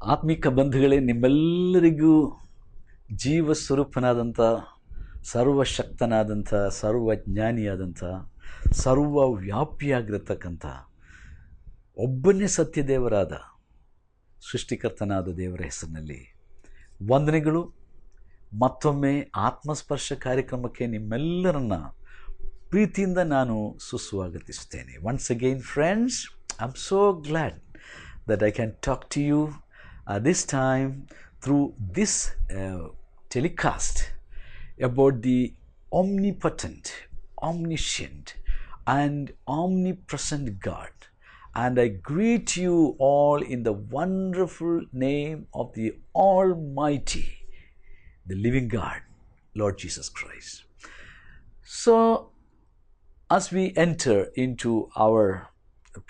ಆತ್ಮಿಕ ಬಂಧುಗಳೇ, ನಿಮ್ಮೆಲ್ಲರಿಗೂ ಜೀವ ಸ್ವರೂಪನಾದಂಥ, ಸರ್ವಶಕ್ತನಾದಂಥ, ಸರ್ವಜ್ಞಾನಿಯಾದಂಥ, ಸರ್ವವ್ಯಾಪಿಯಾಗಿರತಕ್ಕಂಥ ಒಬ್ಬನೇ ಸತ್ಯದೇವರಾದ ಸೃಷ್ಟಿಕರ್ತನಾದ ದೇವರ ಹೆಸರಿನಲ್ಲಿ ವಂದನೆಗಳು. ಮತ್ತೊಮ್ಮೆ ಆತ್ಮಸ್ಪರ್ಶ ಕಾರ್ಯಕ್ರಮಕ್ಕೆ ನಿಮ್ಮೆಲ್ಲರನ್ನ ಪ್ರೀತಿಯಿಂದ ನಾನು ಸುಸ್ವಾಗತಿಸುತ್ತೇನೆ. Once again friends, I am so glad that I can talk to you this time through this telecast about the omnipotent, omniscient and omnipresent God. And I greet you all in the wonderful name of the Almighty, the living God, Lord Jesus Christ. So, as we enter into our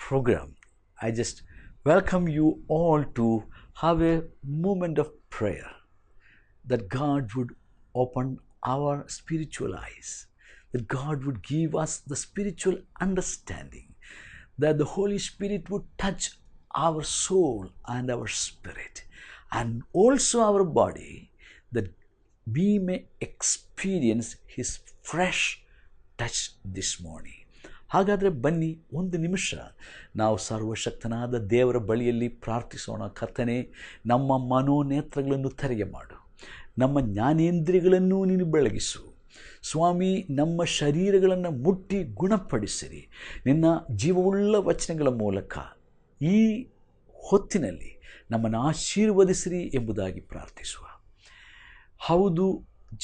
program, I just welcome you all to have a moment of prayer that God would open our spiritual eyes, that God would give us the spiritual understanding, that the Holy Spirit would touch our soul and our spirit and also our body, that we may experience His fresh touch this morning. ಹಾಗಾದರೆ ಬನ್ನಿ, ಒಂದು ನಿಮಿಷ ನಾವು ಸರ್ವಶಕ್ತನಾದ ದೇವರ ಬಳಿಯಲ್ಲಿ ಪ್ರಾರ್ಥಿಸೋಣ. ಕರ್ತನೇ, ನಮ್ಮ ಮನೋನೇತ್ರಗಳನ್ನು ತೆರೆಗೆ ಮಾಡು, ನಮ್ಮ ಜ್ಞಾನೇಂದ್ರಿಯಗಳನ್ನು ನೀನು ಬೆಳಗಿಸು ಸ್ವಾಮಿ. ನಮ್ಮ ಶರೀರಗಳನ್ನು ಮುಟ್ಟಿ ಗುಣಪಡಿಸಿರಿ. ನಿನ್ನ ಜೀವವುಳ್ಳ ವಚನಗಳ ಮೂಲಕ ಈ ಹೊತ್ತಿನಲ್ಲಿ ನಮ್ಮನ್ನು ಆಶೀರ್ವದಿಸಿರಿ ಎಂಬುದಾಗಿ ಪ್ರಾರ್ಥಿಸುವ. ಹೌದು,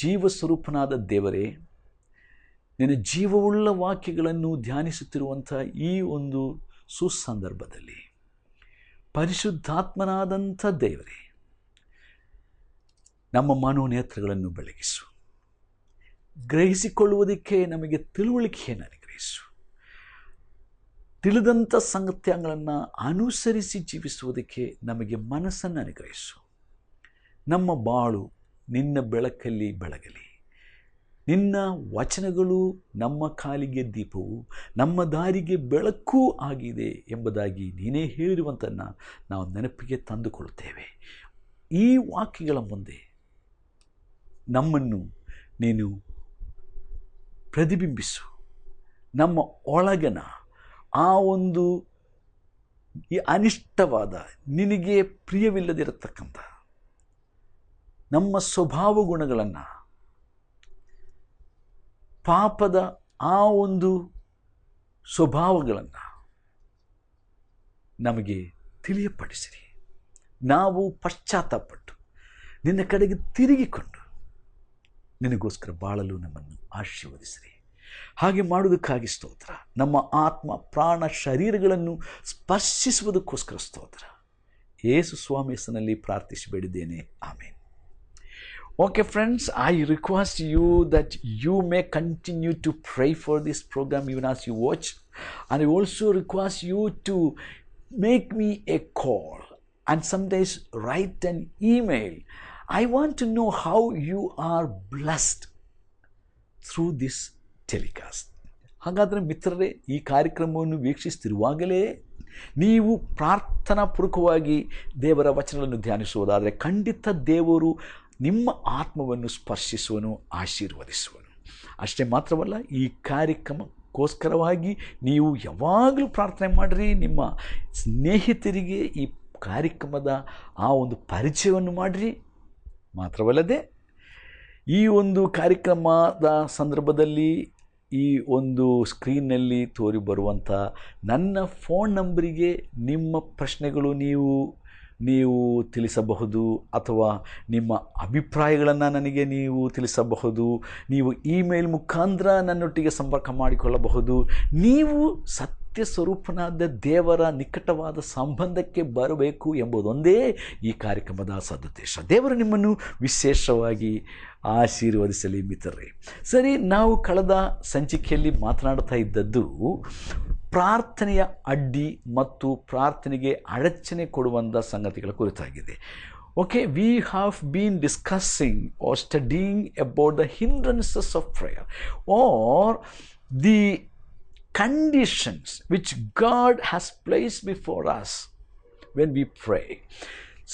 ಜೀವಸ್ವರೂಪನಾದ ದೇವರೇ, ನಿನ್ನ ಜೀವವುಳ್ಳ ವಾಕ್ಯಗಳನ್ನು ಧ್ಯಾನಿಸುತ್ತಿರುವಂಥ ಈ ಒಂದು ಸುಸಂದರ್ಭದಲ್ಲಿ ಪರಿಶುದ್ಧಾತ್ಮನಾದಂಥ ದೇವರೇ, ನಮ್ಮ ಮನೋನೇತ್ರಗಳನ್ನು ಬೆಳಗಿಸು, ಗ್ರಹಿಸಿಕೊಳ್ಳುವುದಕ್ಕೆ ನಮಗೆ ತಿಳುವಳಿಕೆಯನ್ನು ಅನುಗ್ರಹಿಸು, ತಿಳಿದಂಥ ಸಂಗತಿಗಳನ್ನು ಅನುಸರಿಸಿ ಜೀವಿಸುವುದಕ್ಕೆ ನಮಗೆ ಮನಸ್ಸನ್ನು ಅನುಗ್ರಹಿಸು. ನಮ್ಮ ಬಾಳು ನಿನ್ನ ಬೆಳಕಲ್ಲಿ ಬೆಳಗಲಿ. ನಿನ್ನ ವಚನಗಳು ನಮ್ಮ ಕಾಲಿಗೆ ದೀಪವು, ನಮ್ಮ ದಾರಿಗೆ ಬೆಳಕೂ ಆಗಿದೆ ಎಂಬುದಾಗಿ ನೀನೇ ಹೇಳಿರುವಂತನ್ನು ನಾವು ನೆನಪಿಗೆ ತಂದುಕೊಳ್ಳುತ್ತೇವೆ. ಈ ವಾಕ್ಯಗಳ ಮುಂದೆ ನಮ್ಮನ್ನು ನೀನು ಪ್ರತಿಬಿಂಬಿಸು. ನಮ್ಮ ಒಳಗನ ಆ ಒಂದು ಈ ಅನಿಷ್ಟವಾದ, ನಿನಗೆ ಪ್ರಿಯವಿಲ್ಲದಿರತಕ್ಕಂಥ ನಮ್ಮ ಸ್ವಭಾವ ಗುಣಗಳನ್ನು, ಪಾಪದ ಆ ಒಂದು ಸ್ವಭಾವಗಳನ್ನು ನಮಗೆ ತಿಳಿಯಪಡಿಸಿರಿ. ನಾವು ಪಶ್ಚಾತ್ತಾಪಟ್ಟು ನಿನ್ನ ಕಡೆಗೆ ತಿರುಗಿಕೊಂಡು ನಿನಗೋಸ್ಕರ ಬಾಳಲು ನಮ್ಮನ್ನು ಆಶೀರ್ವದಿಸಿರಿ. ಹಾಗೆ ಮಾಡುವುದಕ್ಕಾಗಿ ಸ್ತೋತ್ರ. ನಮ್ಮ ಆತ್ಮ, ಪ್ರಾಣ, ಶರೀರಗಳನ್ನು ಸ್ಪರ್ಶಿಸುವುದಕ್ಕೋಸ್ಕರ ಸ್ತೋತ್ರ. ಯೇಸು ಸ್ವಾಮಿ ಹೆಸರಿನಲ್ಲಿ ಪ್ರಾರ್ಥಿಸಿ ಬೇಡಿದ್ದೇನೆ, ಆಮೇನ್. Okay friends, I request you that you may continue to pray for this program even as you watch, and I also request you to make me a call and sometimes write an email. I want to know how you are blessed through this telecast. ಹಾಗಾದರೆ ಮಿತ್ರರೇ, ಈ ಕಾರ್ಯಕ್ರಮವನ್ನು ವೀಕ್ಷಿಸುತ್ತಿರುವಾಗಲೇ ನೀವು ಪ್ರಾರ್ಥನಾಪೂರ್ವಕವಾಗಿ ದೇವರ ವಚನಗಳನ್ನು ಧ್ಯಾನಿಸುವುದಾದರೆ ಖಂಡಿತ ದೇವರು ನಿಮ್ಮ ಆತ್ಮವನ್ನು ಸ್ಪರ್ಶಿಸುವನು, ಆಶೀರ್ವದಿಸುವನು. ಅಷ್ಟೇ ಮಾತ್ರವಲ್ಲ, ಈ ಕಾರ್ಯಕ್ರಮಕ್ಕೋಸ್ಕರವಾಗಿ ನೀವು ಯಾವಾಗಲೂ ಪ್ರಾರ್ಥನೆ ಮಾಡಿರಿ. ನಿಮ್ಮ ಸ್ನೇಹಿತರಿಗೆ ಈ ಕಾರ್ಯಕ್ರಮದ ಆ ಒಂದು ಪರಿಚಯವನ್ನು ಮಾಡಿರಿ. ಮಾತ್ರವಲ್ಲದೆ ಈ ಒಂದು ಕಾರ್ಯಕ್ರಮದ ಸಂದರ್ಭದಲ್ಲಿ ಈ ಒಂದು ಸ್ಕ್ರೀನ್ನಲ್ಲಿ ತೋರಿ ಬರುವಂಥ ನನ್ನ ಫೋನ್ ನಂಬರಿಗೆ ನಿಮ್ಮ ಪ್ರಶ್ನೆಗಳು ನೀವು ತಿಳಿಸಬಹುದು, ಅಥವಾ ನಿಮ್ಮ ಅಭಿಪ್ರಾಯಗಳನ್ನು ನನಗೆ ನೀವು ತಿಳಿಸಬಹುದು. ನೀವು ಇಮೇಲ್ ಮುಖಾಂತರ ನನ್ನೊಟ್ಟಿಗೆ ಸಂಪರ್ಕ ಮಾಡಿಕೊಳ್ಳಬಹುದು. ನೀವು ಸತ್ಯ ಸ್ವರೂಪನಾದ ದೇವರ ನಿಕಟವಾದ ಸಂಬಂಧಕ್ಕೆ ಬರಬೇಕು ಎಂಬುದೊಂದೇ ಈ ಕಾರ್ಯಕ್ರಮದ ಸದುದ್ದೇಶ. ದೇವರು ನಿಮ್ಮನ್ನು ವಿಶೇಷವಾಗಿ ಆಶೀರ್ವದಿಸಲಿ ಮಿತ್ರರೇ. ಸರಿ, ನಾವು ಕಳೆದ ಸಂಚಿಕೆಯಲ್ಲಿ ಮಾತನಾಡ್ತಾ ಇದ್ದದ್ದು ಪ್ರಾರ್ಥನೆಯ ಅಡ್ಡಿ ಮತ್ತು ಪ್ರಾರ್ಥನೆಗೆ ಅಡಚಣೆ ಕೊಡುವಂಥ ಸಂಗತಿಗಳ ಕುರಿತಾಗಿದೆ. Okay, we have been discussing or studying about the hindrances of prayer, or the conditions which God has placed before us when we pray.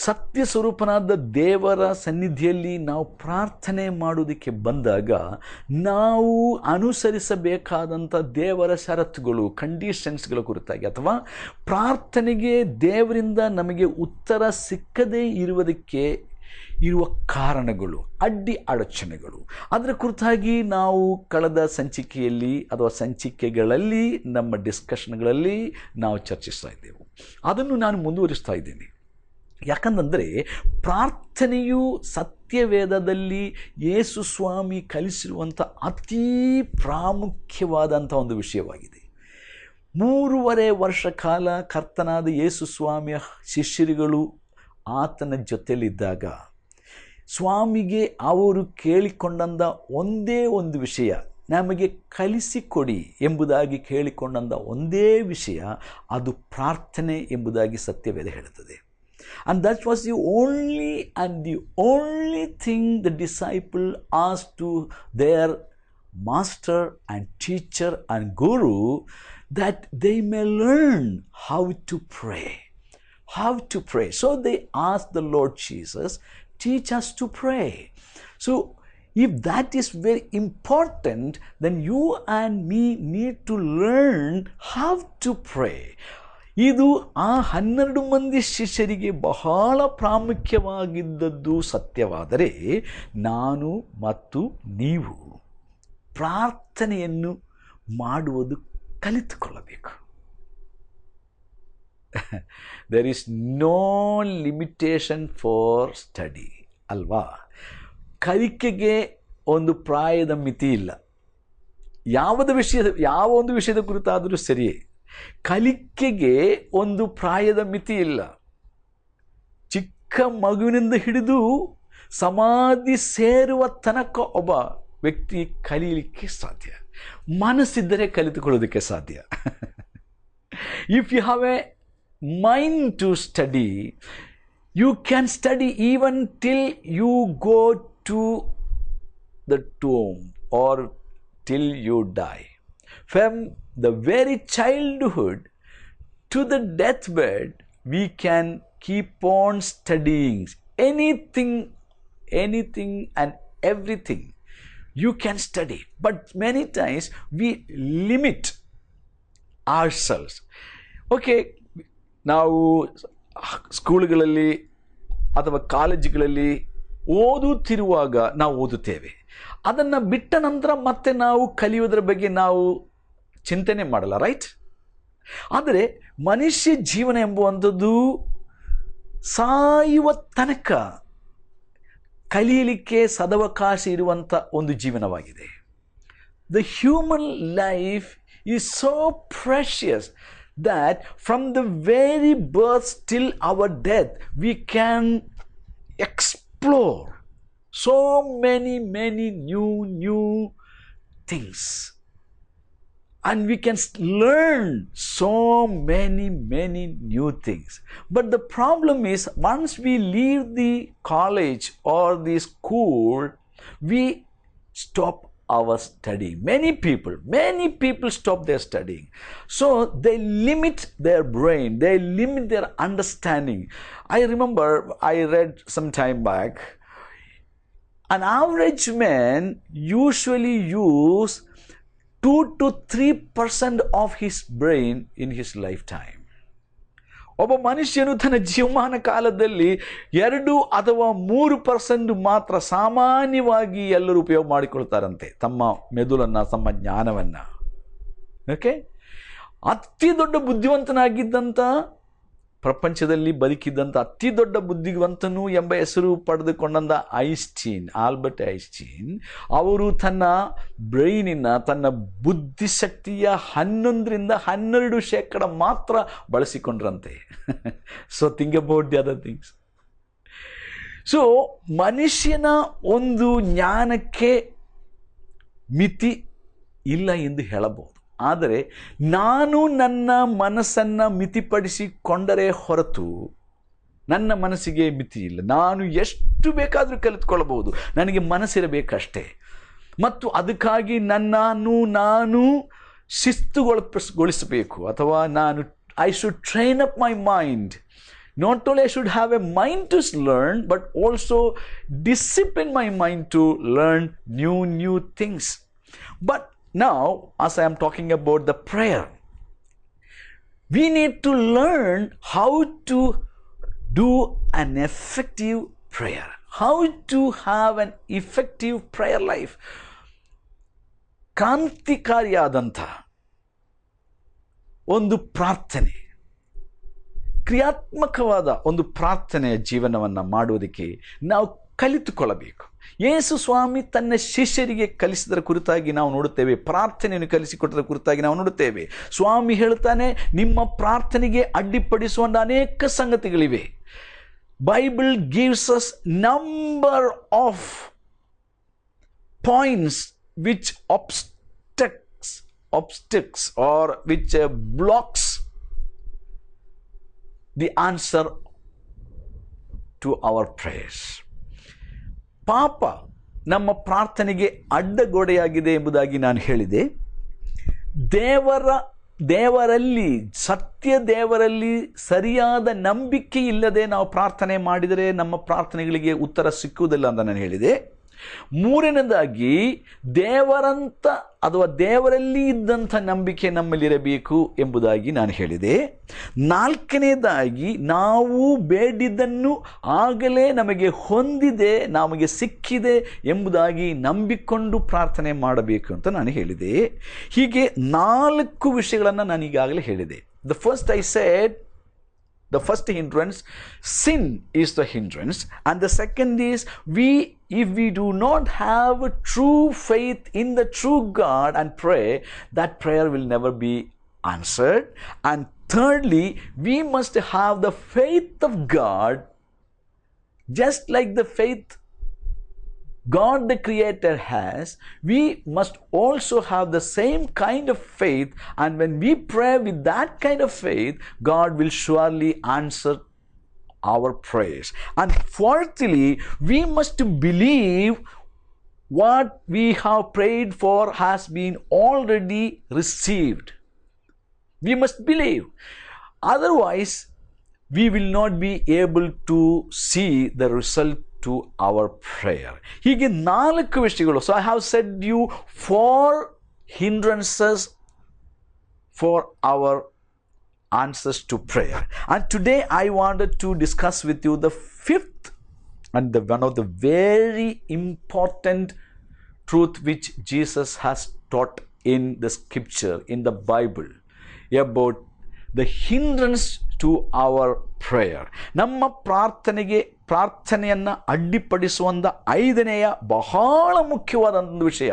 ಸತ್ಯ ಸ್ವರೂಪನಾದ ದೇವರ ಸನ್ನಿಧಿಯಲ್ಲಿ ನಾವು ಪ್ರಾರ್ಥನೆ ಮಾಡೋದಕ್ಕೆ ಬಂದಾಗ ನಾವು ಅನುಸರಿಸಬೇಕಾದಂಥ ದೇವರ ಷರತ್ತುಗಳು, ಕಂಡೀಷನ್ಸ್ಗಳ ಕುರಿತಾಗಿ, ಅಥವಾ ಪ್ರಾರ್ಥನೆಗೆ ದೇವರಿಂದ ನಮಗೆ ಉತ್ತರ ಸಿಕ್ಕದೇ ಇರುವುದಕ್ಕೆ ಇರುವ ಕಾರಣಗಳು, ಅಡ್ಡಿ ಅಡಚಣೆಗಳು, ಅದರ ಕುರಿತಾಗಿ ನಾವು ಕಳೆದ ಸಂಚಿಕೆಯಲ್ಲಿ ಅಥವಾ ಸಂಚಿಕೆಗಳಲ್ಲಿ ನಮ್ಮ ಡಿಸ್ಕಷನ್ಗಳಲ್ಲಿ ನಾವು ಚರ್ಚಿಸ್ತಾ ಇದ್ದೆವು. ಅದನ್ನು ನಾನು ಮುಂದುವರಿಸ್ತಾ ಇದ್ದೇನೆ. ಯಾಕಂದರೆ ಪ್ರಾರ್ಥನೆಯು ಸತ್ಯವೇದದಲ್ಲಿ ಯೇಸು ಸ್ವಾಮಿ ಕಲಿಸಿರುವಂಥ ಅತೀ ಪ್ರಾಮುಖ್ಯವಾದಂಥ ಒಂದು ವಿಷಯವಾಗಿದೆ. 3.5 ವರ್ಷ ಕಾಲ ಕರ್ತನಾದ ಯೇಸು ಸ್ವಾಮಿಯ ಶಿಷ್ಯರುಗಳು ಆತನ ಜೊತೆಯಲ್ಲಿದ್ದಾಗ ಸ್ವಾಮಿಗೆ ಅವರು ಕೇಳಿಕೊಂಡಂಥ ಒಂದೇ ಒಂದು ವಿಷಯ, ನಮಗೆ ಕಲಿಸಿಕೊಡಿ ಎಂಬುದಾಗಿ ಕೇಳಿಕೊಂಡಂಥ ಒಂದೇ ವಿಷಯ, ಅದು ಪ್ರಾರ್ಥನೆ ಎಂಬುದಾಗಿ ಸತ್ಯವೇದ ಹೇಳುತ್ತದೆ. And that was the only thing the disciple asked to their master and teacher and guru, that they may learn how to pray. How to pray. So they asked the Lord Jesus, teach us to pray. So if that is very important, then you and me need to learn how to pray. ಇದು ಆ 12 ಮಂದಿ ಶಿಷ್ಯರಿಗೆ ಬಹಳ ಪ್ರಾಮುಖ್ಯವಾಗಿದ್ದದ್ದು ಸತ್ಯವಾದರೆ, ನಾನು ಮತ್ತು ನೀವು ಪ್ರಾರ್ಥನೆಯನ್ನು ಮಾಡುವುದು ಕಲಿತುಕೊಳ್ಳಬೇಕು. There is no limitation for study ಅಲ್ವಾ? ಕಲಿಕೆಗೆ ಒಂದು ಪ್ರಾಯದ ಮಿತಿ ಇಲ್ಲ. ಯಾವ ಒಂದು ವಿಷಯದ ಕುರಿತಾದರೂ ಸರಿಯೇ, ಕಲಿಕೆಗೆ ಒಂದು ಪ್ರಾಯದ ಮಿತಿ ಇಲ್ಲ. ಚಿಕ್ಕ ಮಗುವಿನಿಂದ ಹಿಡಿದು ಸಮಾಧಿ ಸೇರುವ ತನಕ ಒಬ್ಬ ವ್ಯಕ್ತಿ ಕಲಿಯಲಿಕ್ಕೆ ಸಾಧ್ಯ. ಮನಸ್ಸಿದ್ದರೆ ಕಲಿತುಕೊಳ್ಳೋದಕ್ಕೆ ಸಾಧ್ಯ. If you have a mind to study, you can study even till you go to the tomb or till you die. From the very childhood to the deathbed, we can keep on studying anything and everything. You can study, but many times we limit ourselves. Okay, ನಾವು ಸ್ಕೂಲ್ಗಳಲ್ಲಿ ಅಥವಾ ಕಾಲೇಜುಗಳಲ್ಲಿ ಓದುತ್ತಿರುವಾಗ ನಾವು ಓದುತ್ತೇವೆ. ಅದನ್ನು ಬಿಟ್ಟ ನಂತರ ಮತ್ತೆ ನಾವು ಕಲಿಯೋದ್ರ ಬಗ್ಗೆ ನಾವು ಚಿಂತನೆ ಮಾಡಲ್ಲ, ರೈಟ್? ಆದರೆ ಮನುಷ್ಯ ಜೀವನ ಎಂಬುವಂಥದ್ದು ಸಾಯುವ ತನಕ ಕಲಿಯಲಿಕ್ಕೆ ಸದವಕಾಶ ಇರುವಂಥ ಒಂದು ಜೀವನವಾಗಿದೆ. The human life is so precious that from the very birth till our death we can explore so many new things, and we can learn so many new things. But the problem is, once we leave the college or the school, we stop our study. Many people stop their studying. So they limit their brain, they limit their understanding. I remember I read some time back, an average man usually use 2 to 3% of his brain in his lifetime. ಒಬ್ಬ ಮನುಷ್ಯನು ತನ್ನ ಜೀವಮಾನ ಕಾಲದಲ್ಲಿ 2 ಅಥವಾ 3% ಮಾತ್ರ ಸಾಮಾನ್ಯವಾಗಿ ಎಲ್ಲರೂ ಉಪಯೋಗ ಮಾಡಿಕೊಳ್ತಾರಂತೆ, ತಮ್ಮ ಮೆದುಳನ್ನು, ತಮ್ಮ ಜ್ಞಾನವನ್ನು. ಓಕೆ, ಅತಿ ದೊಡ್ಡ ಬುದ್ಧಿವಂತನಾಗಿದ್ದಂಥ, ಪ್ರಪಂಚದಲ್ಲಿ ಬದುಕಿದ್ದಂಥ ಅತಿ ದೊಡ್ಡ ಬುದ್ಧಿವಂತನು ಎಂಬ ಹೆಸರು ಪಡೆದುಕೊಂಡಂಥ ಆಲ್ಬರ್ಟ್ ಐನ್ಸ್ಟೀನ್ ಅವರು ತನ್ನ ಬ್ರೈನಿನ, ತನ್ನ ಬುದ್ಧಿಶಕ್ತಿಯ 11% ಮಾತ್ರ ಬಳಸಿಕೊಂಡ್ರಂತೆ. So think about the other things. So ಮನುಷ್ಯನ ಒಂದು ಜ್ಞಾನಕ್ಕೆ ಮಿತಿ ಇಲ್ಲ ಎಂದು ಹೇಳಬಹುದು. ಆದರೆ ನಾನು ನನ್ನ ಮನಸ್ಸನ್ನು ಮಿತಿಪಡಿಸಿಕೊಂಡರೆ ಹೊರತು ನನ್ನ ಮನಸ್ಸಿಗೆ ಮಿತಿ ಇಲ್ಲ. ನಾನು ಎಷ್ಟು ಬೇಕಾದರೂ ಕಲಿತುಕೊಳ್ಳಬಹುದು, ನನಗೆ ಮನಸ್ಸಿರಬೇಕಷ್ಟೇ. ಮತ್ತು ಅದಕ್ಕಾಗಿ ನಾನು ಶಿಸ್ತುಗೊಳಿಸಬೇಕು, ಅಥವಾ I should train up my mind Not only I should have a mind to learn, but also discipline my mind to learn new things. But now, as I am talking about the prayer, we need to learn how to do an effective prayer, how to have an effective prayer life. ಕ್ರಾಂತಿಕಾರಿಯಾದಂಥ ಒಂದು ಪ್ರಾರ್ಥನೆ, ಕ್ರಿಯಾತ್ಮಕವಾದ ಒಂದು ಪ್ರಾರ್ಥನೆಯ ಜೀವನವನ್ನು ಮಾಡುವುದಕ್ಕೆ ನಾವು ಕಲಿತುಕೊಳ್ಳಬೇಕು. ಯೇಸು ಸ್ವಾಮಿ ತನ್ನ ಶಿಷ್ಯರಿಗೆ ಕಲಿಸಿದರ ಕುರಿತಾಗಿ ನಾವು ನೋಡುತ್ತೇವೆ, ಪ್ರಾರ್ಥನೆಯನ್ನು ಕಲಿಸಿಕೊಟ್ಟರ ಕುರಿತಾಗಿ ನಾವು ನೋಡುತ್ತೇವೆ. ಸ್ವಾಮಿ ಹೇಳ್ತಾನೆ, ನಿಮ್ಮ ಪ್ರಾರ್ಥನೆಗೆ ಅಡ್ಡಿಪಡಿಸುವ ಅನೇಕ ಸಂಗತಿಗಳಿವೆ. Bible gives us number of points which obstructs or which blocks the answer to our prayers. ಪಾಪ ನಮ್ಮ ಪ್ರಾರ್ಥನೆಗೆ ಅಡ್ಡಗೋಡೆಯಾಗಿದೆ ಎಂಬುದಾಗಿ ನಾನು ಹೇಳಿದೆ. ದೇವರಲ್ಲಿ ಸತ್ಯ ದೇವರಲ್ಲಿ ಸರಿಯಾದ ನಂಬಿಕೆ ಇಲ್ಲದೆ ನಾವು ಪ್ರಾರ್ಥನೆ ಮಾಡಿದರೆ ನಮ್ಮ ಪ್ರಾರ್ಥನೆಗಳಿಗೆ ಉತ್ತರ ಸಿಕ್ಕುವುದಿಲ್ಲ ಅಂತ ನಾನು ಹೇಳಿದೆ. ಮೂರನೇದಾಗಿ ದೇವರಂತ ಅಥವಾ ದೇವರಲ್ಲಿ ಇದ್ದಂಥ ನಂಬಿಕೆ ನಮ್ಮಲ್ಲಿರಬೇಕು ಎಂಬುದಾಗಿ ನಾನು ಹೇಳಿದೆ. ನಾಲ್ಕನೇದಾಗಿ ನಾವು ಬೇಡಿದ್ದನ್ನು ಆಗಲೇ ನಮಗೆ ಹೊಂದಿದೆ, ನಮಗೆ ಸಿಕ್ಕಿದೆ ಎಂಬುದಾಗಿ ನಂಬಿಕೊಂಡು ಪ್ರಾರ್ಥನೆ ಮಾಡಬೇಕು ಅಂತ ನಾನು ಹೇಳಿದೆ. ಹೀಗೆ 4 ವಿಷಯಗಳನ್ನು ನಾನು ಈಗಾಗಲೇ ಹೇಳಿದೆ. The first hindrance, sin is the hindrance, and the second is if we do not have true faith in the true God and pray, that prayer will never be answered. And thirdly, we must have the faith of God, just like the faith God the Creator has. We must also have the same kind of faith, and when we pray with that kind of faith, God will surely answer our prayers. And fourthly, we must believe what we have prayed for has been already received. We must believe. Otherwise, we will not be able to see the result to our prayer. ಹೀಗೆ 4 ವಿಷಯಗಳು. So I have said you 4 hindrances for our answers to prayer. And today I wanted to discuss with you the 5th and one of the very important truth which Jesus has taught in the scripture, in the Bible, about the hindrance to our prayer. ನಮ್ಮ ಪ್ರಾರ್ಥನೆಯನ್ನು ಅಡ್ಡಿಪಡಿಸುವಂಥ 5ನೆಯ ಬಹಳ ಮುಖ್ಯವಾದಂಥ ವಿಷಯ.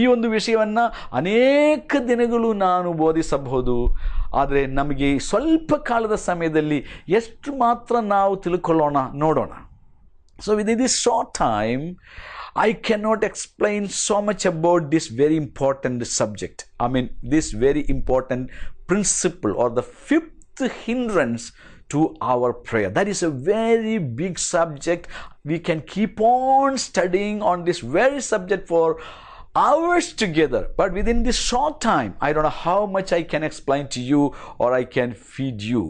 ಈ ಒಂದು ವಿಷಯವನ್ನು ಅನೇಕ ದಿನಗಳು ನಾನು ಬೋಧಿಸಬಹುದು, ಆದರೆ ನಮಗೆ ಸ್ವಲ್ಪ ಕಾಲದ ಸಮಯದಲ್ಲಿ ಎಷ್ಟು ಮಾತ್ರ ನಾವು ನೋಡೋಣ. So within this short time, I cannot explain so much about this very important subject. This very important principle, or the 5th hindrance to our prayer. That is a very big subject. We can keep on studying on this very subject for hours together. But within this short time, I don't know how much I can explain to you or I can feed you.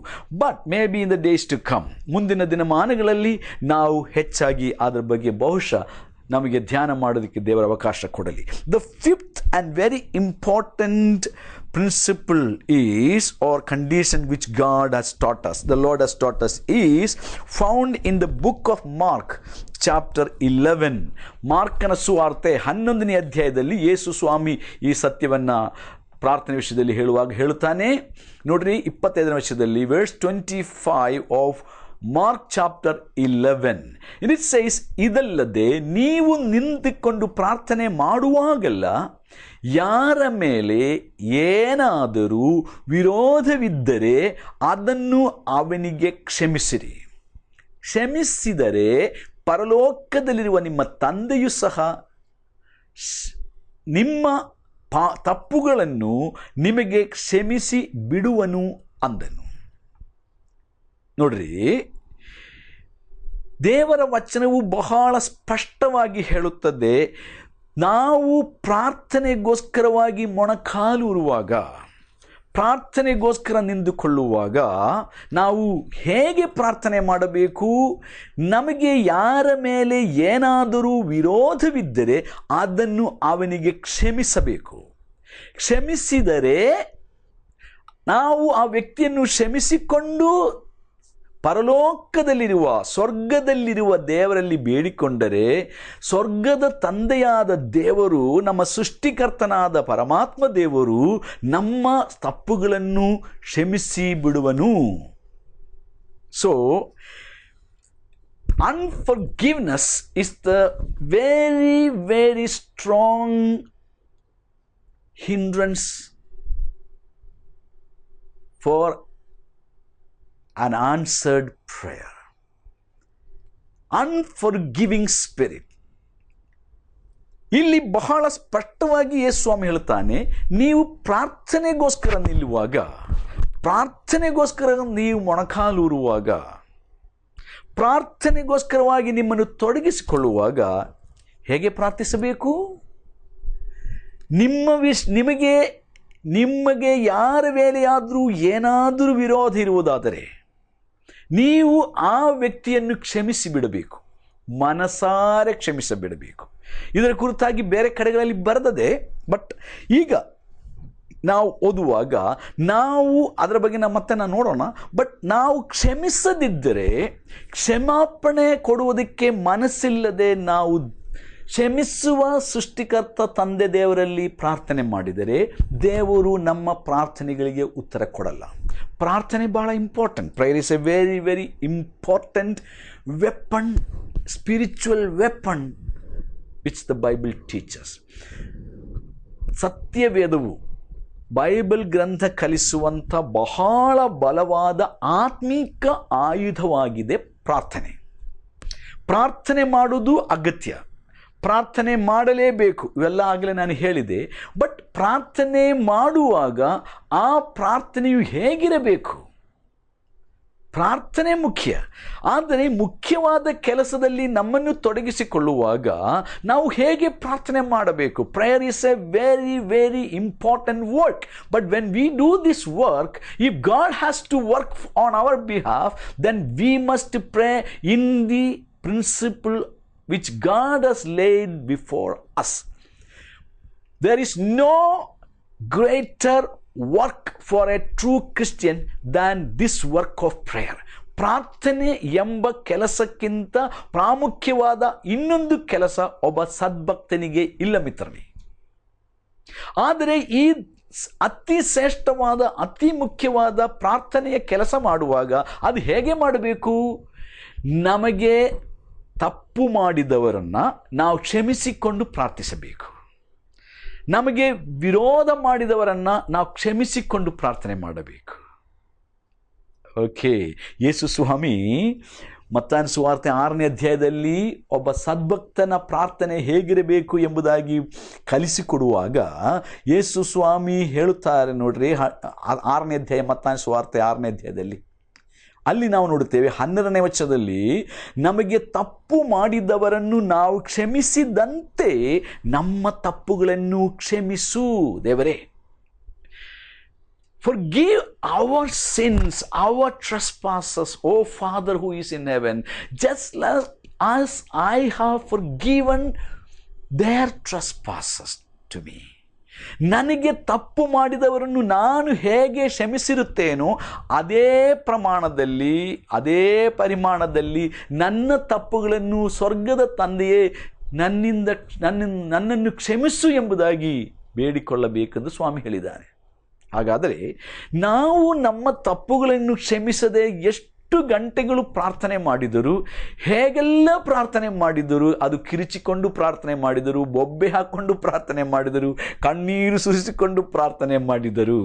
But maybe in the days to come, ಮುಂದಿನ ದಿನಮಾನಗಳಲ್ಲಿ ನಾವು ಹೆಚ್ಚಾಗಿ ಅದರ ಬಗ್ಗೆ ಬಹುಶಃ ನಮಗೆ ಧ್ಯಾನ ಮಾಡೋದಕ್ಕೆ ದೇವರ ಅವಕಾಶ ಕೊಡಲಿ. The 5th and very important principle is, or condition which God has taught us, the Lord has taught us, is found in the book of Mark chapter 11. ಮಾರ್ಕನ ಸುವಾರ್ತೆ 11ನೇ ಅಧ್ಯಾಯದಲ್ಲಿ ಯೇಸು ಸ್ವಾಮಿ ಈ ಸತ್ಯವನ್ನು ಪ್ರಾರ್ಥನೆ ವಿಷಯದಲ್ಲಿ ಹೇಳುವಾಗ ಹೇಳುತ್ತಾನೆ. ನೋಡ್ರಿ, 25ನೇ ವರ್ಷದಲ್ಲಿ verse 25 of Mark chapter 11. And it says, ಇದಲ್ಲದೆ ನೀವು ನಿಂತುಕೊಂಡು ಪ್ರಾರ್ಥನೆ ಮಾಡುವಾಗಲ್ಲ ಯಾರ ಮೇಲೆ ಏನಾದರೂ ವಿರೋಧವಿದ್ದರೆ ಅದನ್ನು ಅವನಿಗೆ ಕ್ಷಮಿಸಿರಿ. ಕ್ಷಮಿಸಿದರೆ ಪರಲೋಕದಲ್ಲಿರುವ ನಿಮ್ಮ ತಂದೆಯೂ ಸಹ ನಿಮ್ಮ ತಪ್ಪುಗಳನ್ನು ನಿಮಗೆ ಕ್ಷಮಿಸಿ ಬಿಡುವನು ಅಂದನು. ನೋಡ್ರಿ, ದೇವರ ವಚನವು ಬಹಳ ಸ್ಪಷ್ಟವಾಗಿ ಹೇಳುತ್ತದೆ, ನಾವು ಪ್ರಾರ್ಥನೆಗೋಸ್ಕರವಾಗಿ ಮೊಣಕಾಲೂರುವಾಗ, ಪ್ರಾರ್ಥನೆಗೋಸ್ಕರ ನಿಂತುಕೊಳ್ಳುವಾಗ ನಾವು ಹೇಗೆ ಪ್ರಾರ್ಥನೆ ಮಾಡಬೇಕು? ನಮಗೆ ಯಾರ ಮೇಲೆ ಏನಾದರೂ ವಿರೋಧವಿದ್ದರೆ ಅದನ್ನು ಅವನಿಗೆ ಕ್ಷಮಿಸಬೇಕು. ಕ್ಷಮಿಸಿದರೆ ನಾವು ಆ ವ್ಯಕ್ತಿಯನ್ನು ಕ್ಷಮಿಸಿಕೊಂಡು ಪರಲೋಕದಲ್ಲಿರುವ ಸ್ವರ್ಗದಲ್ಲಿರುವ ದೇವರಲ್ಲಿ ಬೇಡಿಕೊಂಡರೆ ಸ್ವರ್ಗದ ತಂದೆಯಾದ ದೇವರು, ನಮ್ಮ ಸೃಷ್ಟಿಕರ್ತನಾದ ಪರಮಾತ್ಮ ದೇವರು ನಮ್ಮ ತಪ್ಪುಗಳನ್ನು ಕ್ಷಮಿಸಿ ಬಿಡುವನು. So unforgiveness is the very very strong hindrance for an answered prayer. Unforgiving spirit. ಇಲ್ಲಿ ಬಹಳ ಸ್ಪಷ್ಟವಾಗಿ ಯೇಸು ಸ್ವಾಮಿ ಹೇಳ್ತಾನೆ, ನೀವು ಪ್ರಾರ್ಥನೆಗೋಸ್ಕರ ನಿಲ್ಲುವಾಗ, ಪ್ರಾರ್ಥನೆಗೋಸ್ಕರ ನೀವು ಮೊಣಕಾಲೂರುವಾಗ, ಪ್ರಾರ್ಥನೆಗೋಸ್ಕರವಾಗಿ ನಿಮ್ಮನ್ನು ತೊಡಗಿಸಿಕೊಳ್ಳುವಾಗ ಹೇಗೆ ಪ್ರಾರ್ಥಿಸಬೇಕು? ನಿಮಗೆ ಯಾರ ಮೇಲೆಯಾದರೂ ಏನಾದರೂ ವಿರೋಧ ಇರುವುದಾದರೆ ನೀವು ಆ ವ್ಯಕ್ತಿಯನ್ನು ಕ್ಷಮಿಸಿ ಬಿಡಬೇಕು, ಮನಸಾರೆ ಕ್ಷಮಿಸಿಬಿಡಬೇಕು. ಇದರ ಕುರಿತಾಗಿ ಬೇರೆ ಕಡೆಗಳಲ್ಲಿ ಬರೆದದೆ, ಬಟ್ ಈಗ ನಾವು ಓದುವಾಗ ನಾವು ಅದರ ಬಗ್ಗೆ ಮತ್ತೆ ನೋಡೋಣ. ಬಟ್ ನಾವು ಕ್ಷಮಿಸದಿದ್ದರೆ, ಕ್ಷಮಾಪಣೆ ಕೊಡುವುದಕ್ಕೆ ಮನಸ್ಸಿಲ್ಲದೆ ನಾವು ಕ್ಷಮಿಸುವ ಸೃಷ್ಟಿಕರ್ತ ತಂದೆ ದೇವರಲ್ಲಿ ಪ್ರಾರ್ಥನೆ ಮಾಡಿದರೆ ದೇವರು ನಮ್ಮ ಪ್ರಾರ್ಥನೆಗಳಿಗೆ ಉತ್ತರ ಕೊಡಲ್ಲ. ಪ್ರಾರ್ಥನೆ ಬಹಳ important. Prayer is a very very important weapon, spiritual weapon which the Bible teachers. ಸತ್ಯವೇದವು, ಬೈಬಲ್ ಗ್ರಂಥ ಕಲಿಸುವಂಥ ಬಹಳ ಬಲವಾದ ಆತ್ಮಿಕ ಆಯುಧವಾಗಿದೆ ಪ್ರಾರ್ಥನೆ. ಪ್ರಾರ್ಥನೆ ಮಾಡುವುದು ಅಗತ್ಯ, ಪ್ರಾರ್ಥನೆ ಮಾಡಲೇಬೇಕು, ಇವೆಲ್ಲ ಆಗಲೇ ನಾನು ಹೇಳಿದೆ. ಬಟ್ ಪ್ರಾರ್ಥನೆ ಮಾಡುವಾಗ ಆ ಪ್ರಾರ್ಥನೆಯು ಹೇಗಿರಬೇಕು? ಪ್ರಾರ್ಥನೆ ಮುಖ್ಯ. ಆದರೆ ಮುಖ್ಯವಾದ ಕೆಲಸದಲ್ಲಿ ನಮ್ಮನ್ನು ತೊಡಗಿಸಿಕೊಳ್ಳುವಾಗ ನಾವು ಹೇಗೆ ಪ್ರಾರ್ಥನೆ ಮಾಡಬೇಕು? Prayer is a very very important work. But when we do this work, if God has to work on our behalf, then we must pray in the principle which God has laid before us. There is no greater work for a true Christian than this work of prayer. ಪ್ರಾರ್ಥನೆ ಎಂಬ ಕೆಲಸಕ್ಕಿಂತ ಪ್ರಾಮುಖ್ಯವಾದ ಇನ್ನೊಂದು ಕೆಲಸ ಒಬ್ಬ ಸದ್ಭಕ್ತನಿಗೆ ಇಲ್ಲ ಮಿತ್ರನೇ. ಆದರೆ ಈ ಅತಿ ಶ್ರೇಷ್ಠವಾದ ಅತಿ ಮುಖ್ಯವಾದ ಪ್ರಾರ್ಥನೆಯ ಕೆಲಸ ಮಾಡುವಾಗ ಅದು ಹೇಗೆ ಮಾಡಬೇಕು? ನಮಗೆ ತಪ್ಪು ಮಾಡಿದವರನ್ನು ನಾವು ಕ್ಷಮಿಸಿಕೊಂಡು ಪ್ರಾರ್ಥಿಸಬೇಕು. ನಮಗೆ ವಿರೋಧ ಮಾಡಿದವರನ್ನು ನಾವು ಕ್ಷಮಿಸಿಕೊಂಡು ಪ್ರಾರ್ಥನೆ ಮಾಡಬೇಕು. ಓಕೆ, ಯೇಸು ಸ್ವಾಮಿ ಮತ್ತಾಯನ ಸುವಾರ್ತೆ 6ನೇ ಅಧ್ಯಾಯದಲ್ಲಿ ಒಬ್ಬ ಸದ್ಭಕ್ತನ ಪ್ರಾರ್ಥನೆ ಹೇಗಿರಬೇಕು ಎಂಬುದಾಗಿ ಕಲಿಸಿಕೊಡುವಾಗ ಯೇಸು ಸ್ವಾಮಿ ಹೇಳುತ್ತಾರೆ ನೋಡ್ರಿ, 6ನೇ ಅಧ್ಯಾಯ, ಮತ್ತಾಯನ ಸುವಾರ್ತೆ 6ನೇ ಅಧ್ಯಾಯದಲ್ಲಿ ಅಲ್ಲಿ ನಾವು ನೋಡುತ್ತೇವೆ 12ನೇ ವಚನದಲ್ಲಿ, ನಮಗೆ ತಪ್ಪು ಮಾಡಿದವರನ್ನು ನಾವು ಕ್ಷಮಿಸಿದಂತೆ ನಮ್ಮ ತಪ್ಪುಗಳನ್ನು ಕ್ಷಮಿಸು ದೇವರೇ. Forgive our sins, our trespasses, O Father who is in heaven, just as I have forgiven their trespasses to me. ನನಗೆ ತಪ್ಪು ಮಾಡಿದವರನ್ನು ನಾನು ಹೇಗೆ ಕ್ಷಮಿಸಿರುತ್ತೇನೋ ಅದೇ ಪ್ರಮಾಣದಲ್ಲಿ, ಅದೇ ಪರಿಮಾಣದಲ್ಲಿ ನನ್ನ ತಪ್ಪುಗಳನ್ನು ಸ್ವರ್ಗದ ತಂದೆಯೇ ನನ್ನನ್ನು ಕ್ಷಮಿಸು ಎಂಬುದಾಗಿ ಬೇಡಿಕೊಳ್ಳಬೇಕೆಂದು ಸ್ವಾಮಿ ಹೇಳಿದ್ದಾರೆ. ಹಾಗಾದರೆ ನಾವು ನಮ್ಮ ತಪ್ಪುಗಳನ್ನು ಕ್ಷಮಿಸದೆ ಎಷ್ಟು ಗಂಟೆಗಳು ಪ್ರಾರ್ಥನೆ ಮಾಡಿದರು, ಹೇಗೆಲ್ಲ ಪ್ರಾರ್ಥನೆ ಮಾಡಿದರು, ಅದು ಕಿರಿಚಿಕೊಂಡು ಪ್ರಾರ್ಥನೆ ಮಾಡಿದರು, ಬೊಬ್ಬೆ ಹಾಕ್ಕೊಂಡು ಪ್ರಾರ್ಥನೆ ಮಾಡಿದರು, ಕಣ್ಣೀರು ಸುರಿಸಿಕೊಂಡು ಪ್ರಾರ್ಥನೆ ಮಾಡಿದರು,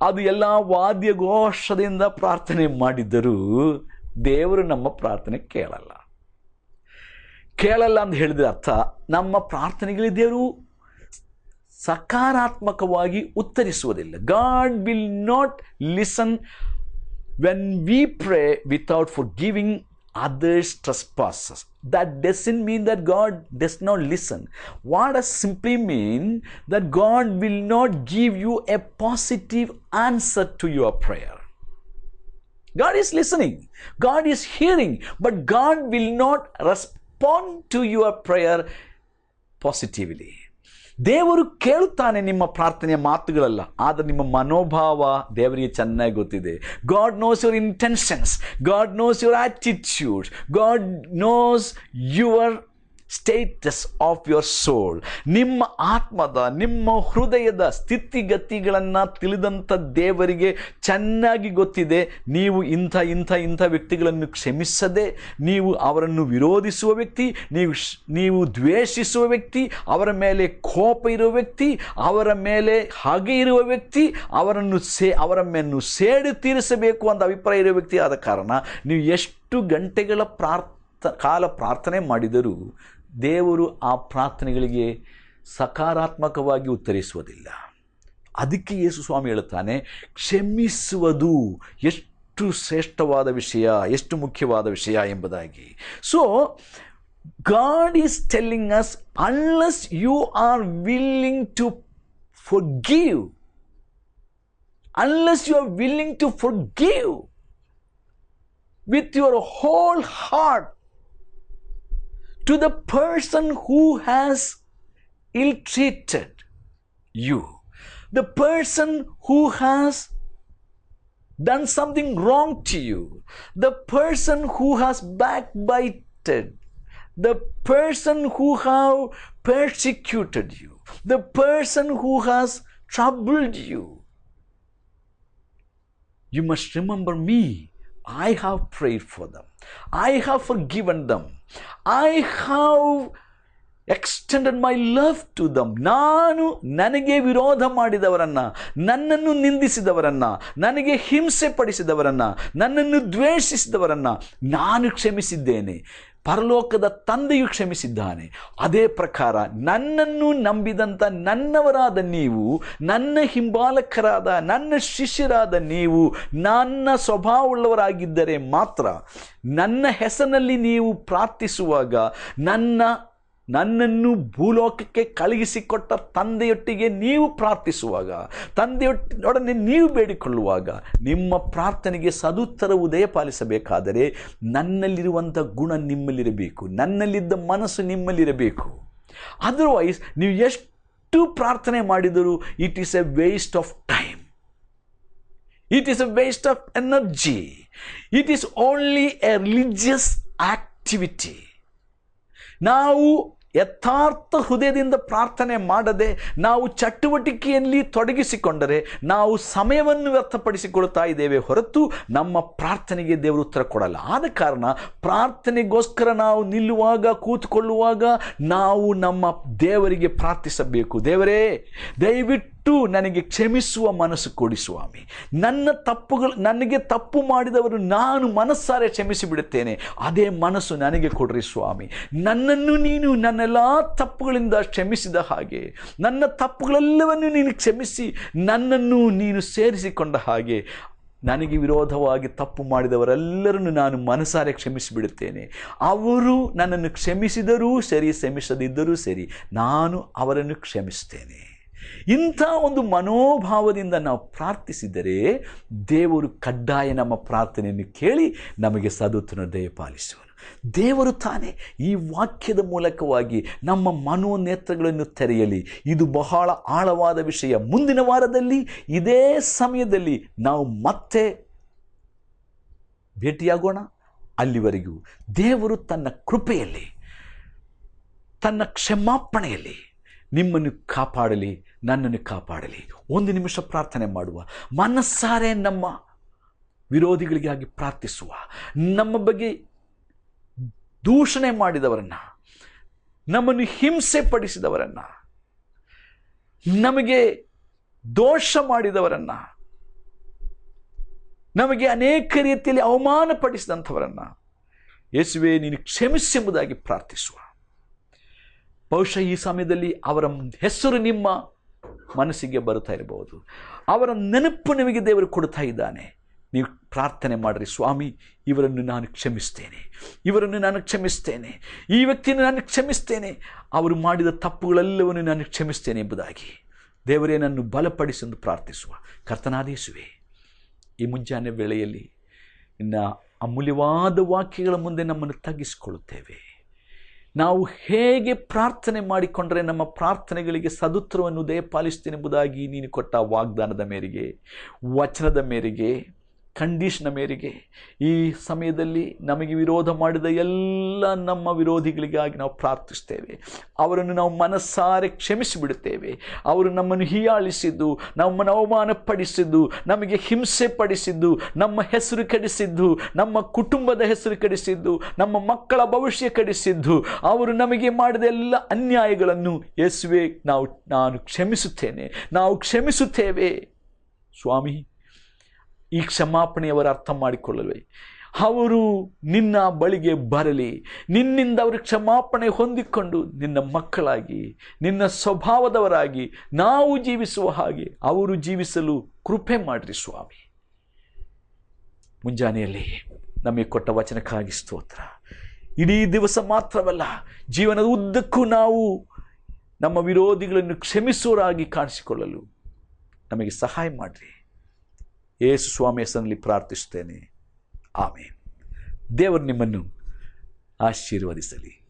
ಅದು ಎಲ್ಲ ವಾದ್ಯಘೋಷದಿಂದ ಪ್ರಾರ್ಥನೆ ಮಾಡಿದರು, ದೇವರು ನಮ್ಮ ಪ್ರಾರ್ಥನೆ ಕೇಳಲ್ಲ ಅಂತ ಹೇಳಿದ ಅರ್ಥ ನಮ್ಮ ಪ್ರಾರ್ಥನೆಗಳಿಗೆ ದೇವರು ಸಕಾರಾತ್ಮಕವಾಗಿ ಉತ್ತರಿಸುವುದಿಲ್ಲ. God will not listen when we pray without forgiving others' trespasses. That doesn't mean that God does not listen. What does simply mean that God will not give you a positive answer to your prayer. God is listening, God is hearing, but God will not respond to your prayer positively. ದೇವರು ಕೇಳುತ್ತಾನೆ ನಿಮ್ಮ ಪ್ರಾರ್ಥನೆಯ ಮಾತುಗಳಲ್ಲ, ಆದರೆ ನಿಮ್ಮ ಮನೋಭಾವ ದೇವರಿಗೆ ಚೆನ್ನಾಗಿ ಗೊತ್ತಿದೆ. God knows your intentions, God knows your attitude, God knows your status of your soul. ನಿಮ್ಮ ಆತ್ಮದ, ನಿಮ್ಮ ಹೃದಯದ ಸ್ಥಿತಿಗತಿಗಳನ್ನು ತಿಳಿದಂಥ ದೇವರಿಗೆ ಚೆನ್ನಾಗಿ ಗೊತ್ತಿದೆ. ನೀವು ಇಂಥ ವ್ಯಕ್ತಿಗಳನ್ನು ಕ್ಷಮಿಸದೆ, ನೀವು ಅವರನ್ನು ವಿರೋಧಿಸುವ ವ್ಯಕ್ತಿ, ನೀವು ದ್ವೇಷಿಸುವ ವ್ಯಕ್ತಿ, ಅವರ ಮೇಲೆ ಕೋಪ ಇರುವ ವ್ಯಕ್ತಿ, ಅವರ ಮೇಲೆ ಹಾಗೆ ಇರುವ ವ್ಯಕ್ತಿ, ಅವರನ್ನು ಸೇಡು ತೀರಿಸಬೇಕು ಅಂತ ಅಭಿಪ್ರಾಯ ಇರುವ ವ್ಯಕ್ತಿ ಆದ ಕಾರಣ ನೀವು ಎಷ್ಟು ಗಂಟೆಗಳ ಕಾಲ ಪ್ರಾರ್ಥನೆ ಮಾಡಿದರೂ ದೇವರು ಆ ಪ್ರಾರ್ಥನೆಗಳಿಗೆ ಸಕಾರಾತ್ಮಕವಾಗಿ ಉತ್ತರಿಸುವುದಿಲ್ಲ. ಅದಕ್ಕೆ ಯೇಸು ಸ್ವಾಮಿ ಹೇಳುತ್ತಾನೆ, ಕ್ಷಮಿಸುವುದು ಎಷ್ಟು ಶ್ರೇಷ್ಠವಾದ ವಿಷಯ, ಎಷ್ಟು ಮುಖ್ಯವಾದ ವಿಷಯ ಎಂಬುದಾಗಿ. So God is telling us, unless you are willing to forgive, unless you are willing to forgive with your whole heart to the person who has ill-treated you, the person who has done something wrong to you, the person who has backbited, the person who have persecuted you, the person who has troubled you. You must remember me. I have prayed for them. I have forgiven them. I have extended my love to them. ನಾನು ನನಗೆ ವಿರೋಧ ಮಾಡಿದವರನ್ನು, ನನ್ನನ್ನು ನಿಂದಿಸಿದವರನ್ನು, ನನಗೆ ಹಿಂಸೆ ಪಡಿಸಿದವರನ್ನು, ನನ್ನನ್ನು ದ್ವೇಷಿಸಿದವರನ್ನು ನಾನು ಕ್ಷಮಿಸಿದ್ದೇನೆ. ಪರಲೋಕದ ತಂದೆಯು ಕ್ಷಮಿಸಿದ್ದಾನೆ. ಅದೇ ಪ್ರಕಾರ ನನ್ನನ್ನು ನಂಬಿದಂಥ ನನ್ನವರಾದ ನೀವು, ನನ್ನ ಹಿಂಬಾಲಕರಾದ, ನನ್ನ ಶಿಷ್ಯರಾದ ನೀವು ನನ್ನ ಸ್ವಭಾವವುಳ್ಳವರಾಗಿದ್ದರೆ ಮಾತ್ರ, ನನ್ನ ಹೆಸರಿನಲ್ಲಿ ನೀವು ಪ್ರಾರ್ಥಿಸುವಾಗ, ನನ್ನನ್ನು ಭೂಲೋಕಕ್ಕೆ ಕಳುಹಿಸಿಕೊಟ್ಟ ತಂದೆಯೊಟ್ಟಿಗೆ ನೀವು ಪ್ರಾರ್ಥಿಸುವಾಗ, ತಂದೆಯೊಡನೆ ನೀವು ಬೇಡಿಕೊಳ್ಳುವಾಗ, ನಿಮ್ಮ ಪ್ರಾರ್ಥನೆಗೆ ಸದುತ್ತರವು ದಯಪಾಲಿಸಬೇಕಾದರೆ ನನ್ನಲ್ಲಿರುವಂಥ ಗುಣ ನಿಮ್ಮಲ್ಲಿರಬೇಕು, ನನ್ನಲ್ಲಿದ್ದ ಮನಸ್ಸು ನಿಮ್ಮಲ್ಲಿರಬೇಕು. ಅದರ್ವೈಸ್ ನೀವು ಎಷ್ಟು ಪ್ರಾರ್ಥನೆ ಮಾಡಿದರೂ it is A waste of time, it is A waste of energy, it is only A religious activity. ನಾವು ಯಥಾರ್ಥ ಹೃದಯದಿಂದ ಪ್ರಾರ್ಥನೆ ಮಾಡದೆ ನಾವು ಚಟುವಟಿಕೆಯಲ್ಲಿ ತೊಡಗಿಸಿಕೊಂಡರೆ ನಾವು ಸಮಯವನ್ನು ವ್ಯರ್ಥಪಡಿಸಿಕೊಳ್ತಾ ಇದ್ದೇವೆ ಹೊರತು ನಮ್ಮ ಪ್ರಾರ್ಥನೆಗೆ ದೇವರು ಉತ್ತರ ಕೊಡಲ್ಲ. ಆದ ಕಾರಣ ಪ್ರಾರ್ಥನೆಗೋಸ್ಕರ ನಾವು ನಿಲ್ಲುವಾಗ, ಕೂತ್ಕೊಳ್ಳುವಾಗ ನಾವು ನಮ್ಮ ದೇವರಿಗೆ ಪ್ರಾರ್ಥಿಸಬೇಕು. ದೇವರೇ, ದಯವಿಟ್ಟು ನನಗೆ ಕ್ಷಮಿಸುವ ಮನಸ್ಸು ಕೊಡಿ ಸ್ವಾಮಿ. ನನಗೆ ತಪ್ಪು ಮಾಡಿದವರು ನಾನು ಮನಸ್ಸಾರೆ ಕ್ಷಮಿಸಿ ಬಿಡುತ್ತೇನೆ, ಅದೇ ಮನಸ್ಸು ನನಗೆ ಕೊಡ್ರಿ ಸ್ವಾಮಿ. ನನ್ನನ್ನು ನೀನು ನನ್ನೆಲ್ಲ ತಪ್ಪುಗಳಿಂದ ಕ್ಷಮಿಸಿದ ಹಾಗೆ, ನನ್ನ ತಪ್ಪುಗಳೆಲ್ಲವನ್ನು ನೀನು ಕ್ಷಮಿಸಿ ನನ್ನನ್ನು ನೀನು ಸೇರಿಸಿಕೊಂಡ ಹಾಗೆ, ನನಗೆ ವಿರೋಧವಾಗಿ ತಪ್ಪು ಮಾಡಿದವರೆಲ್ಲರನ್ನು ನಾನು ಮನಸಾರೆ ಕ್ಷಮಿಸಿಬಿಡುತ್ತೇನೆ. ಅವರು ನನ್ನನ್ನು ಕ್ಷಮಿಸಿದರೂ ಸರಿ, ಕ್ಷಮಿಸದಿದ್ದರೂ ಸರಿ, ನಾನು ಅವರನ್ನು ಕ್ಷಮಿಸ್ತೇನೆ. ಇಂಥ ಒಂದು ಮನೋಭಾವದಿಂದ ನಾವು ಪ್ರಾರ್ಥಿಸಿದರೆ ದೇವರು ಕಡ್ಡಾಯ ನಮ್ಮ ಪ್ರಾರ್ಥನೆಯನ್ನು ಕೇಳಿ ನಮಗೆ ಸದುತ್ತರವನ್ನು ದಯಪಾಲಿಸುವನು. ದೇವರು ತಾನೇ ಈ ವಾಕ್ಯದ ಮೂಲಕವಾಗಿ ನಮ್ಮ ಮನೋನೇತ್ರಗಳನ್ನು ತೆರೆಯಲಿ. ಇದು ಬಹಳ ಆಳವಾದ ವಿಷಯ. ಮುಂದಿನ ವಾರದಲ್ಲಿ ಇದೇ ಸಮಯದಲ್ಲಿ ನಾವು ಮತ್ತೆ ಭೇಟಿಯಾಗೋಣ. ಅಲ್ಲಿವರೆಗೂ ದೇವರು ತನ್ನ ಕೃಪೆಯಲ್ಲಿ, ತನ್ನ ಕ್ಷಮಾಪಣೆಯಲ್ಲಿ ನಿಮ್ಮನ್ನು ಕಾಪಾಡಲಿ, ನನ್ನನ್ನು ಕಾಪಾಡಲಿ. ಒಂದು ನಿಮಿಷ ಪ್ರಾರ್ಥನೆ ಮಾಡುವ, ಮನಸ್ಸಾರೆ ನಮ್ಮ ವಿರೋಧಿಗಳಿಗಾಗಿ ಪ್ರಾರ್ಥಿಸುವ, ನಮ್ಮ ಬಗ್ಗೆ ದೂಷಣೆ ಮಾಡಿದವರನ್ನು, ನಮ್ಮನ್ನು ಹಿಂಸೆ ಪಡಿಸಿದವರನ್ನು, ನಮಗೆ ದೋಷ ಮಾಡಿದವರನ್ನು, ನಮಗೆ ಅನೇಕ ರೀತಿಯಲ್ಲಿ ಅವಮಾನಪಡಿಸಿದಂಥವರನ್ನು ಯೇಸುವೇ ನೀನು ಕ್ಷಮಿಸೆಂಬುದಾಗಿ ಪ್ರಾರ್ಥಿಸುವ. ಬಹುಶಃ ಈ ಸಮಯದಲ್ಲಿ ಅವರ ಹೆಸರು ನಿಮ್ಮ ಮನಸ್ಸಿಗೆ ಬರುತ್ತಾ ಇರಬಹುದು. ಅವರ ನೆನಪು ನಿಮಗೆ ದೇವರು ಕೊಡ್ತಾ ಇದ್ದಾನೆ. ನೀವು ಪ್ರಾರ್ಥನೆ ಮಾಡಿರಿ, ಸ್ವಾಮಿ ಇವರನ್ನು ನಾನು ಕ್ಷಮಿಸ್ತೇನೆ, ಇವರನ್ನು ನಾನು ಕ್ಷಮಿಸ್ತೇನೆ, ಈ ವ್ಯಕ್ತಿಯನ್ನು ನಾನು ಕ್ಷಮಿಸ್ತೇನೆ, ಅವರು ಮಾಡಿದ ತಪ್ಪುಗಳೆಲ್ಲವನ್ನು ನಾನು ಕ್ಷಮಿಸ್ತೇನೆ ಎಂಬುದಾಗಿ ದೇವರೇ ನನ್ನನ್ನು ಬಲಪಡಿಸೆಂದು ಪ್ರಾರ್ಥಿಸುವ. ಕರ್ತನಾದ ಯೇಸುವೇ, ಈ ಮುಂಜಾನೆ ವೇಳೆಯಲ್ಲಿ ನಿನ್ನ ಅಮೂಲ್ಯವಾದ ವಾಕ್ಯಗಳ ಮುಂದೆ ನಮ್ಮನ್ನು ತಗ್ಗಿಸಿಕೊಳ್ಳುತ್ತೇವೆ. ನಾವು ಹೇಗೆ ಪ್ರಾರ್ಥನೆ ಮಾಡಿಕೊಂಡರೆ ನಮ್ಮ ಪ್ರಾರ್ಥನೆಗಳಿಗೆ ಸದುತ್ತರವನ್ನು ದಯಪಾಲಿಸ್ತೇನೆಂಬುದಾಗಿ ನೀನು ಕೊಟ್ಟ ವಾಗ್ದಾನದ ಮೇರೆಗೆ, ವಚನದ ಮೇರೆಗೆ, ಕಂಡೀಷನ್ನ ಮೇರೆಗೆ ಈ ಸಮಯದಲ್ಲಿ ನಮಗೆ ವಿರೋಧ ಮಾಡಿದ ಎಲ್ಲ ನಮ್ಮ ವಿರೋಧಿಗಳಿಗಾಗಿ ನಾವು ಪ್ರಾರ್ಥಿಸ್ತೇವೆ. ಅವರನ್ನು ನಾವು ಮನಸ್ಸಾರೆ ಕ್ಷಮಿಸಿಬಿಡುತ್ತೇವೆ. ಅವರು ನಮ್ಮನ್ನು ಹೀಯಾಳಿಸಿದ್ದು, ನಮ್ಮನ್ನು ಅವಮಾನಪಡಿಸಿದ್ದು, ನಮಗೆ ಹಿಂಸೆ ಪಡಿಸಿದ್ದು, ನಮ್ಮ ಹೆಸರು ಕೆಡಿಸಿದ್ದು, ನಮ್ಮ ಕುಟುಂಬದ ಹೆಸರು ಕೆಡಿಸಿದ್ದು, ನಮ್ಮ ಮಕ್ಕಳ ಭವಿಷ್ಯ ಕೆಡಿಸಿದ್ದು, ಅವರು ನಮಗೆ ಮಾಡಿದ ಎಲ್ಲ ಅನ್ಯಾಯಗಳನ್ನು ಯೇಸುವೇ ನಾನು ಕ್ಷಮಿಸುತ್ತೇನೆ, ನಾವು ಕ್ಷಮಿಸುತ್ತೇವೆ. ಸ್ವಾಮಿ, ಈ ಕ್ಷಮಾಪಣೆಯವರ ಅರ್ಥ ಮಾಡಿಕೊಳ್ಳಲಿ. ಅವರು ನಿನ್ನ ಬಳಿಗೆ ಬರಲಿ. ನಿನ್ನಿಂದ ಅವರು ಕ್ಷಮಾಪಣೆ ಹೊಂದಿಕೊಂಡು ನಿನ್ನ ಮಕ್ಕಳಾಗಿ, ನಿನ್ನ ಸ್ವಭಾವದವರಾಗಿ ನಾವು ಜೀವಿಸುವ ಹಾಗೆ ಅವರು ಜೀವಿಸಲು ಕೃಪೆ ಮಾಡಿರಿ ಸ್ವಾಮಿ. ಮುಂಜಾನೆಯಲ್ಲಿ ನಮಗೆ ಕೊಟ್ಟ ವಚನಕ್ಕಾಗಿ ಸ್ತೋತ್ರ. ಇಡೀ ದಿವಸ ಮಾತ್ರವಲ್ಲ, ಜೀವನದ ಉದ್ದಕ್ಕೂ ನಾವು ನಮ್ಮ ವಿರೋಧಿಗಳನ್ನು ಕ್ಷಮಿಸುವರಾಗಿ ಕಾಣಿಸಿಕೊಳ್ಳಲು ನಮಗೆ ಸಹಾಯ ಮಾಡಿರಿ. ಯೇಸು ಸ್ವಾಮಿ ಹೆಸರಿನಲ್ಲಿ ಪ್ರಾರ್ಥಿಸುತ್ತೇನೆ. ಆಮೇನ್. ದೇವರು ನಿಮ್ಮನ್ನು ಆಶೀರ್ವದಿಸಲಿ.